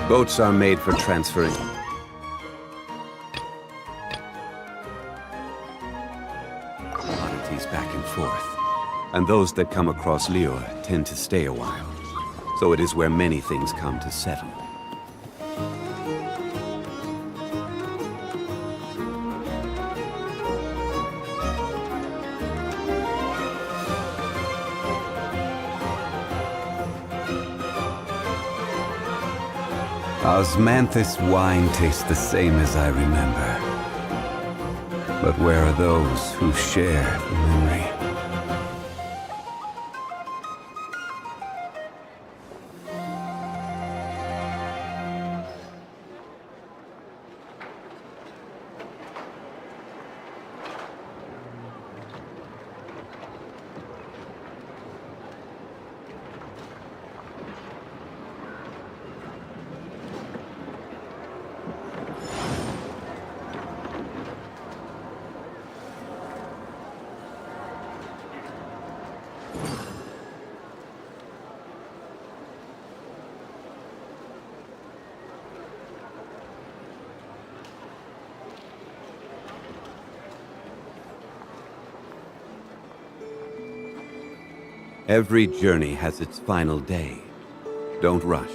Boats are made for transferring. Commodities back and forth. And those that come across Lior tend to stay a while. So it is where many things come to settle. Osmanthus wine tastes the same as I remember. But where are those who share the memory? Every journey has its final day. Don't rush.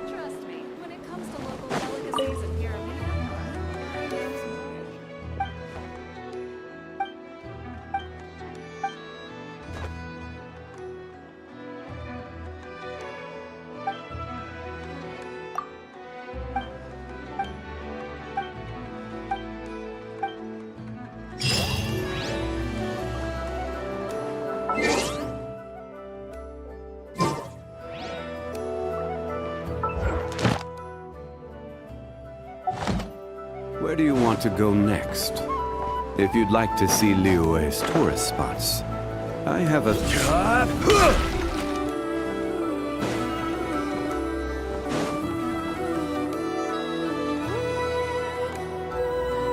Trust me, when it comes to local delicacies and Where do you want to go next? If you'd like to see Liyue's tourist spots, I have a...